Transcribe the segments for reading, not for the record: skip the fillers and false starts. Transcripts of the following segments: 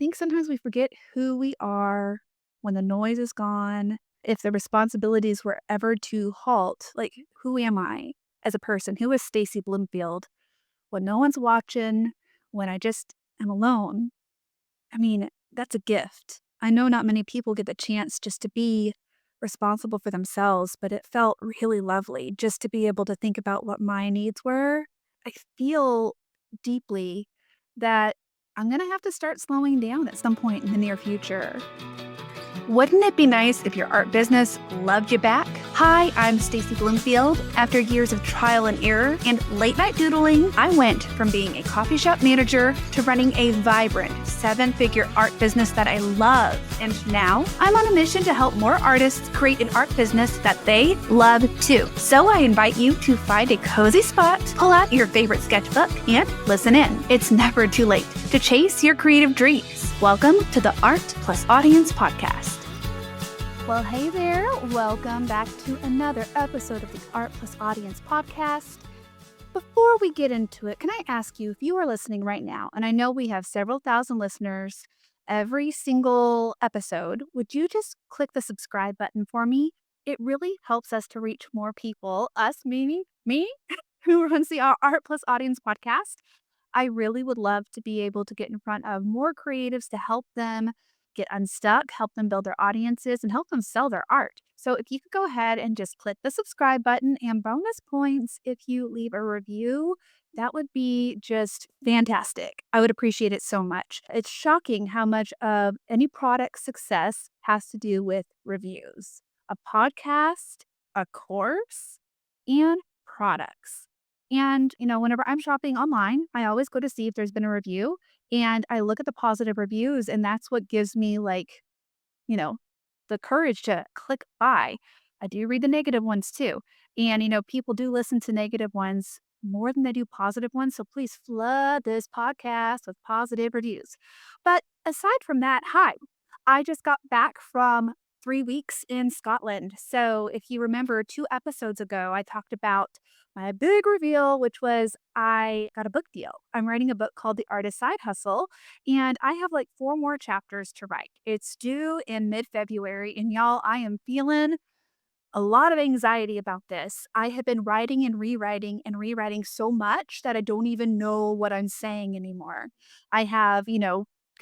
think sometimes we forget who we are when the noise is gone. If the responsibilities were ever to halt, like, who am I as a person? Who is Stacie Bloomfield when no one's watching, when I just am alone? I mean, that's a gift. I know not many people get the chance just to be responsible for themselves, but it felt really lovely just to be able to think about what my needs were. I feel deeply that I'm going to have to start slowing down at some point in the near future. Wouldn't it be nice if your art business loved you back? Hi, I'm Stacie Bloomfield. After years of trial and error and late night doodling, I went from being a coffee shop manager to running a vibrant 7-figure art business that I love. And now I'm on a mission to help more artists create an art business that they love too. So I invite you to find a cozy spot, pull out your favorite sketchbook, and listen in. It's never too late to chase your creative dreams. Welcome to the Art Plus Audience podcast. Well, hey there. Welcome back to another episode of the Art Plus Audience podcast. Before we get into it, can I ask you, if you are listening right now, and I know we have several thousand listeners every single episode, would you just click the subscribe button for me? It really helps us to reach more people, us, meaning me, who runs the Art Plus Audience podcast. I really would love to be able to get in front of more creatives to help them get unstuck, help them build their audiences, and help them sell their art. So if you could go ahead and just click the subscribe button, and bonus points if you leave a review, that would be just fantastic. I would appreciate it so much. It's shocking how much of any product success has to do with reviews. A podcast, a course, and products. And, whenever I'm shopping online, I always go to see if there's been a review, and I look at the positive reviews, and that's what gives me, you know, the courage to click buy. I do read the negative ones too. And, people do listen to negative ones more than they do positive ones. So please flood this podcast with positive reviews. But aside from that, hi, I just got back from 3 weeks in Scotland. So if you remember 2 episodes ago, I talked about my big reveal, which was I got a book deal. I'm writing a book called The Artist Side Hustle, and I have like 4 more chapters to write. It's due in mid-February, and y'all, I am feeling a lot of anxiety about this. I have been writing and rewriting so much that I don't even know what I'm saying anymore. I have,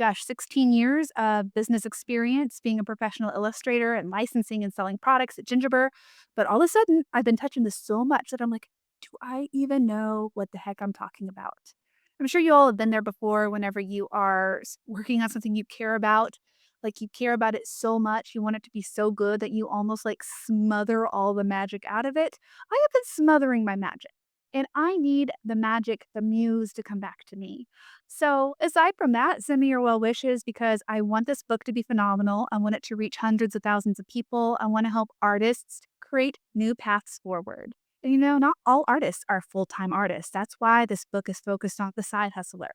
16 years of business experience being a professional illustrator and licensing and selling products at Gingiber. But all of a sudden, I've been touching this so much that I'm like, do I even know what the heck I'm talking about? I'm sure you all have been there before whenever you are working on something you care about. Like, you care about it so much, you want it to be so good that you almost, like, smother all the magic out of it. I have been smothering my magic, and I need the magic, the muse to come back to me. So, aside from that, send me your well wishes because I want this book to be phenomenal. I want it to reach hundreds of thousands of people. I wanna help artists create new paths forward. And, not all artists are full-time artists. That's why this book is focused on the side hustler.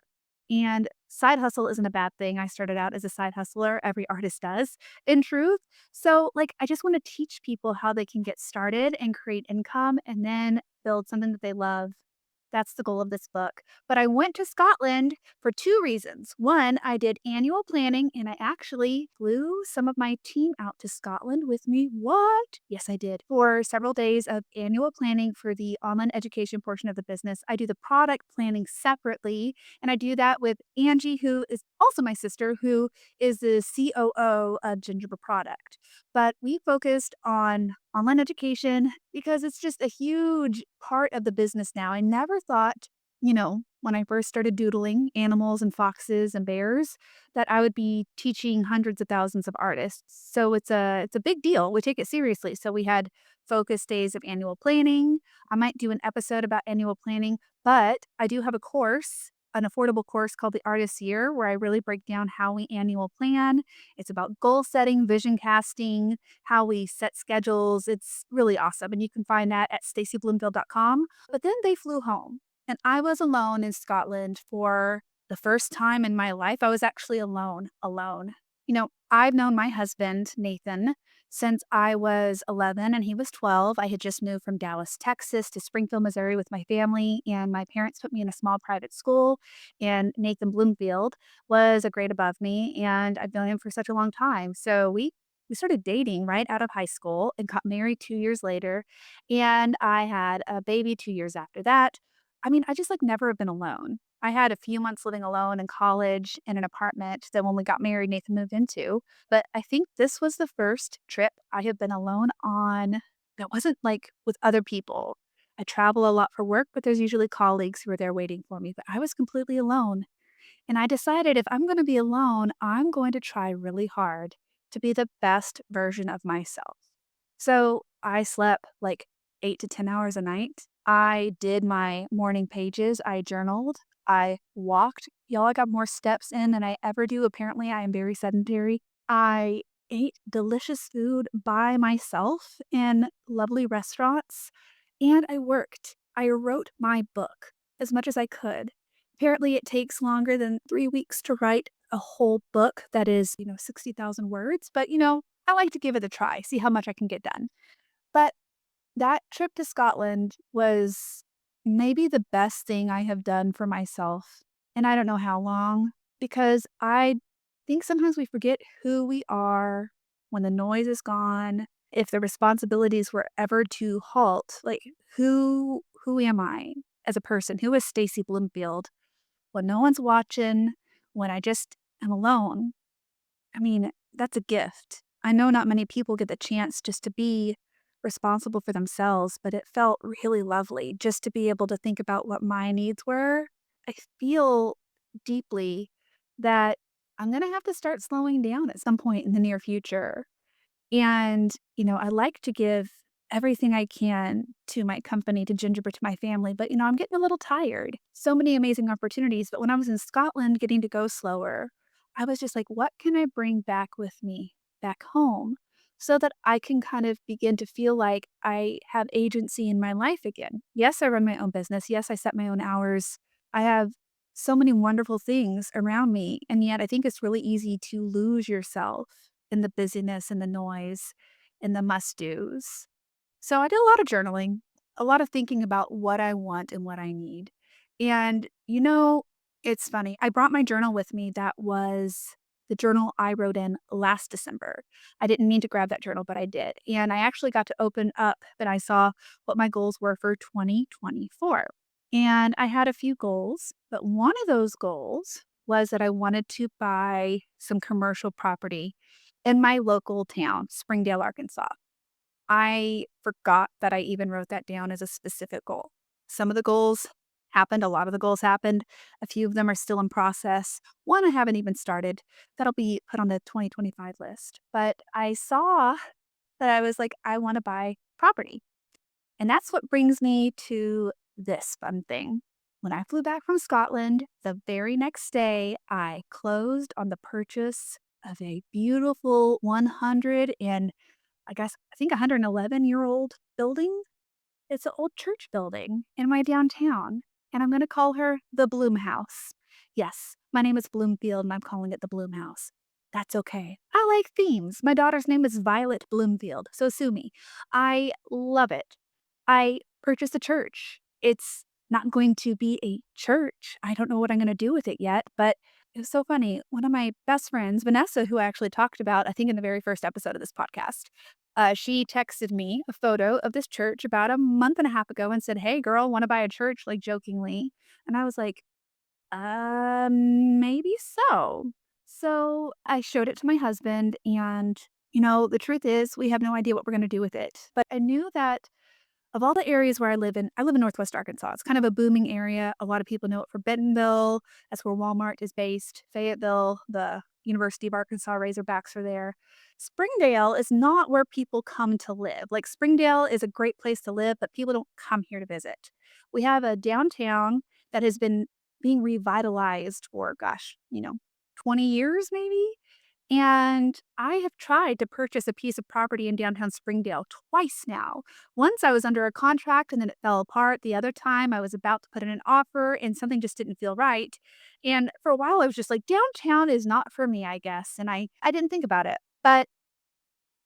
And side hustle isn't a bad thing. I started out as a side hustler. Every artist does, in truth. So, I just want to teach people how they can get started and create income and then build something that they love. That's the goal of this book. But I went to Scotland for 2 reasons. One, I did annual planning and I actually flew some of my team out to Scotland with me. What? Yes, I did. For several days of annual planning for the online education portion of the business. I do the product planning separately, and I do that with Angie, who is also my sister, who is the COO of Gingiber Product. But we focused on online education because it's just a huge part of the business now. I never thought, when I first started doodling animals and foxes and bears, that I would be teaching hundreds of thousands of artists. So it's a big deal. We take it seriously. So we had focus days of annual planning. I might do an episode about annual planning, but I do have a course, an affordable course called the Artist Year, where I really break down how we annual plan. It's about goal setting, vision casting, how we set schedules. It's really awesome. And you can find that at staciebloomfield.com. But then they flew home, and I was alone in Scotland for the first time in my life. I was actually alone. I've known my husband, Nathan, since I was 11 and he was 12. I had just moved from Dallas, Texas to Springfield, Missouri with my family, and my parents put me in a small private school. And Nathan Bloomfield was a grade above me, and I've known him for such a long time. So we started dating right out of high school and got married 2 years later. And I had a baby 2 years after that. I mean, I just like never have been alone. I had a few months living alone in college in an apartment that when we got married, Nathan moved into. But I think this was the first trip I have been alone on that wasn't like with other people. I travel a lot for work, but there's usually colleagues who are there waiting for me. But I was completely alone. And I decided if I'm going to be alone, I'm going to try really hard to be the best version of myself. So I slept like 8 to 10 hours a night. I did my morning pages. I journaled. I walked. Y'all, I got more steps in than I ever do. Apparently, I am very sedentary. I ate delicious food by myself in lovely restaurants. And I worked. I wrote my book as much as I could. Apparently, it takes longer than 3 weeks to write a whole book that is, 60,000 words. But, I like to give it a try, see how much I can get done. But that trip to Scotland was maybe the best thing I have done for myself. And I don't know how long, because I think sometimes we forget who we are when the noise is gone. If the responsibilities were ever to halt, like who am I as a person? Who is Stacie Bloomfield when no one's watching, when I just am alone? I mean, that's a gift. I know not many people get the chance just to be responsible for themselves, but it felt really lovely just to be able to think about what my needs were. I feel deeply that I'm going to have to start slowing down at some point in the near future. And, I like to give everything I can to my company, to Gingiber, to my family, but, I'm getting a little tired. So many amazing opportunities. But when I was in Scotland getting to go slower, I was just like, what can I bring back with me back home so that I can kind of begin to feel like I have agency in my life again? Yes, I run my own business. Yes, I set my own hours. I have so many wonderful things around me. And yet I think it's really easy to lose yourself in the busyness and the noise and the must-dos. So I did a lot of journaling, a lot of thinking about what I want and what I need. And, it's funny. I brought my journal with me that was the journal I wrote in last December. I didn't mean to grab that journal, but I did. And I actually got to open up and I saw what my goals were for 2024. And I had a few goals, but one of those goals was that I wanted to buy some commercial property in my local town, Springdale, Arkansas. I forgot that I even wrote that down as a specific goal. Some of the goals happened, a lot of the goals happened. A few of them are still in process. One I haven't even started. That'll be put on the 2025 list. But I saw that I was like, I want to buy property. And that's what brings me to this fun thing. When I flew back from Scotland, the very next day, I closed on the purchase of a beautiful 100 and I think 111-year-old building. It's an old church building in my downtown, and I'm gonna call her the Bloom House. Yes, my name is Bloomfield, and I'm calling it the Bloom House. That's okay. I like themes. My daughter's name is Violet Bloomfield, so sue me. I love it. I purchased a church. It's not going to be a church. I don't know what I'm gonna do with it yet, but it was so funny. One of my best friends, Vanessa, who I actually talked about, I think in the very first episode of this podcast, she texted me a photo of this church about a month and a half ago and said, "Hey, girl, want to buy a church?" Like jokingly. And I was like, maybe so. So I showed it to my husband, and, the truth is, we have no idea what we're going to do with it. But I knew that of all the areas where I live in Northwest Arkansas. It's kind of a booming area. A lot of people know it for Bentonville. That's where Walmart is based. Fayetteville, the University of Arkansas Razorbacks are there. Springdale is not where people come to live. Like Springdale is a great place to live, but people don't come here to visit. We have a downtown that has been being revitalized for, 20 years maybe. And I have tried to purchase a piece of property in downtown Springdale twice now. Once I was under a contract and then it fell apart. The other time I was about to put in an offer and something just didn't feel right. And for a while I was just like, downtown is not for me, I guess. And I didn't think about it. But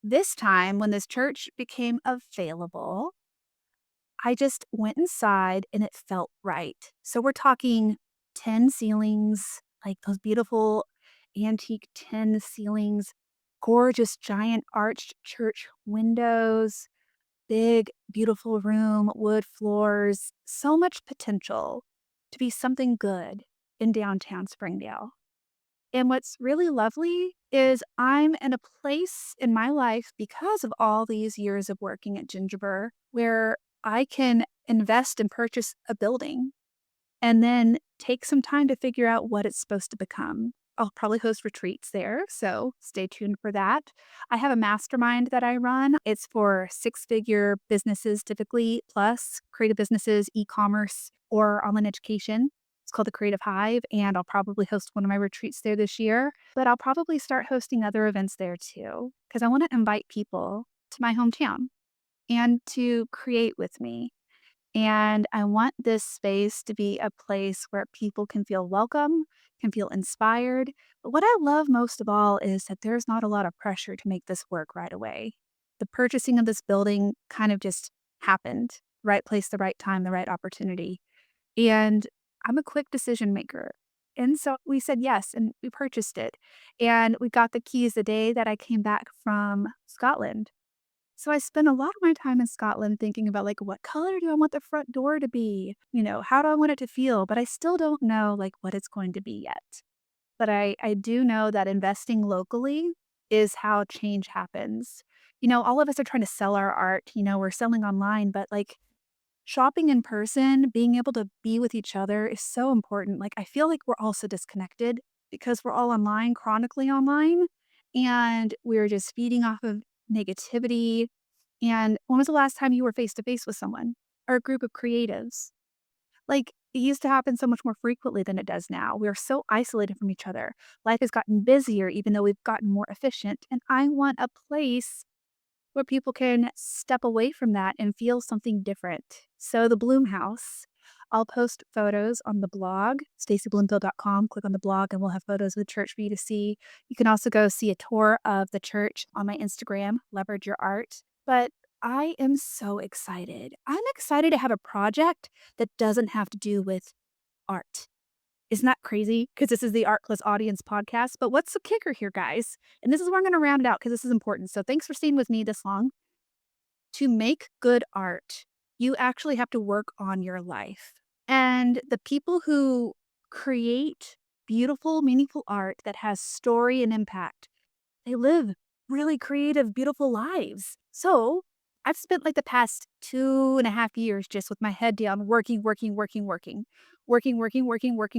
This time, when this church became available, I just went inside and it felt right. So we're talking tin ceilings, like those beautiful antique tin ceilings, gorgeous giant arched church windows, big, beautiful room, wood floors, so much potential to be something good in downtown Springdale. And what's really lovely is I'm in a place in my life because of all these years of working at Gingiber where I can invest and purchase a building and then take some time to figure out what it's supposed to become. I'll probably host retreats there, so stay tuned for that. I have a mastermind that I run. It's for six-figure businesses typically, plus creative businesses, e-commerce, or online education. It's called the Creative Hive, and I'll probably host one of my retreats there this year. But I'll probably start hosting other events there too, because I want to invite people to my hometown and to create with me. And I want this space to be a place where people can feel welcome, can feel inspired. But what I love most of all is that there's not a lot of pressure to make this work right away. The purchasing of this building kind of just happened. Right place, the right time, the right opportunity. And I'm a quick decision maker. And so we said yes and we purchased it. And we got the keys the day that I came back from Scotland. So I spent a lot of my time in Scotland thinking about like what color do I want the front door to be? How do I want it to feel? But I still don't know like what it's going to be yet. But I do know that investing locally is how change happens. All of us are trying to sell our art, we're selling online, but like shopping in person, being able to be with each other is so important. Like I feel like we're also disconnected because we're all online, chronically online, and we're just feeding off of negativity. And when was the last time you were face to face with someone or a group of creatives? Like, it used to happen so much more frequently than it does now. We are so isolated from each other. Life has gotten busier, even though we've gotten more efficient. And I want a place where people can step away from that and feel something different. So, the Bloom House, I'll post photos on the blog, staciebloomfield.com. Click on the blog, and we'll have photos of the church for you to see. You can also go see a tour of the church on my Instagram, Leverage Your Art. But I am so excited. I'm excited to have a project that doesn't have to do with art. Isn't that crazy? Because this is the Artless Audience podcast. But what's the kicker here, guys? And this is where I'm going to round it out because this is important. So thanks for staying with me this long. To make good art, you actually have to work on your life. And the people who create beautiful, meaningful art that has story and impact, they live really creative, beautiful lives. So I've spent like the past 2.5 years just with my head down, working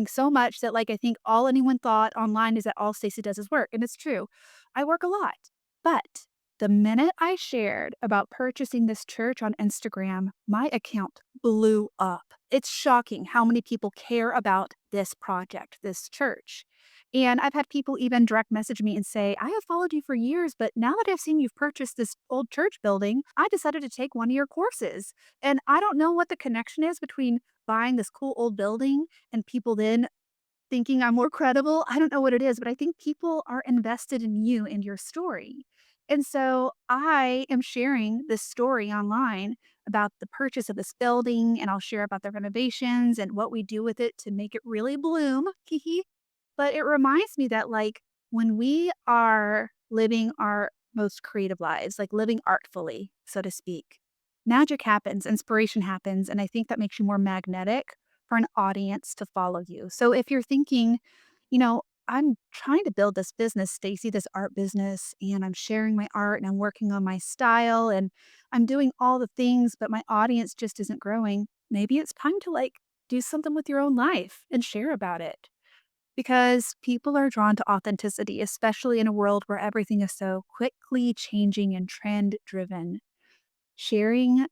so much that like I think all anyone thought online is that all Stacie does is work. And it's true. I work a lot. But the minute I shared about purchasing this church on Instagram, my account blew up. It's shocking how many people care about this project, this church. And I've had people even direct message me and say, I have followed you for years, but now that I've seen you've purchased this old church building, I decided to take one of your courses. And I don't know what the connection is between buying this cool old building and people then thinking I'm more credible. I don't know what it is, but I think people are invested in you and your story. And so I am sharing this story online about the purchase of this building, and I'll share about the renovations and what we do with it to make it really bloom. But it reminds me that, like, when we are living our most creative lives, like living artfully, so to speak, magic happens, inspiration happens, and I think that makes you more magnetic for an audience to follow you. So if you're thinking, I'm trying to build this business, Stacie, this art business, and I'm sharing my art and I'm working on my style and I'm doing all the things, but my audience just isn't growing. Maybe it's time to like do something with your own life and share about it because people are drawn to authenticity, especially in a world where everything is so quickly changing and trend driven. Sharing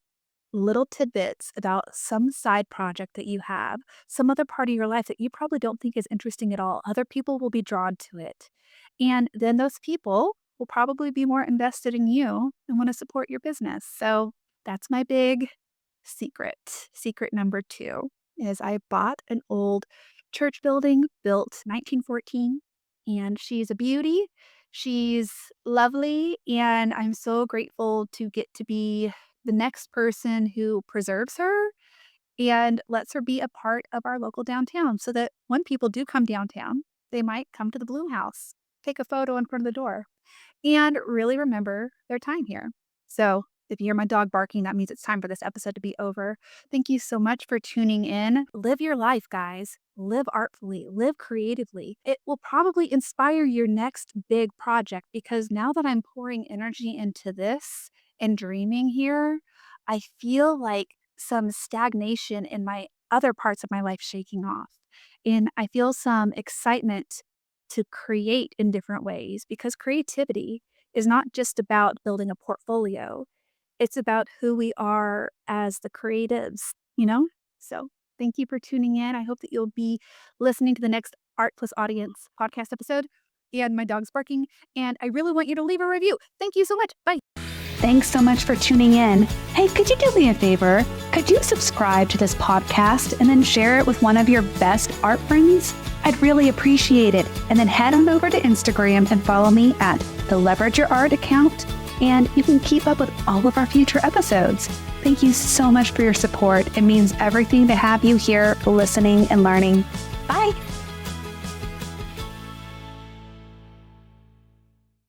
little tidbits about some side project that you have, some other part of your life that you probably don't think is interesting at all. Other people will be drawn to it. And then those people will probably be more invested in you and want to support your business. So that's my big secret. Secret number two is I bought an old church building built 1914, and she's a beauty. She's lovely, and I'm so grateful to get to be the next person who preserves her and lets her be a part of our local downtown so that when people do come downtown, they might come to the Bloom House, take a photo in front of the door, and really remember their time here. So, if you hear my dog barking, that means it's time for this episode to be over. Thank you so much for tuning in. Live your life, guys. Live artfully, live creatively. It will probably inspire your next big project because now that I'm pouring energy into this and dreaming here, I feel like some stagnation in my other parts of my life shaking off. And I feel some excitement to create in different ways because creativity is not just about building a portfolio. It's about who we are as the creatives, you know? So thank you for tuning in. I hope that you'll be listening to the next Art Plus Audience podcast episode. And my dog's barking, and I really want you to leave a review. Thank you so much. Bye. Thanks so much for tuning in. Hey, could you do me a favor? Could you subscribe to this podcast and then share it with one of your best art friends? I'd really appreciate it. And then head on over to Instagram and follow me at the Leverage Your Art account, and you can keep up with all of our future episodes. Thank you so much for your support. It means everything to have you here listening and learning. Bye.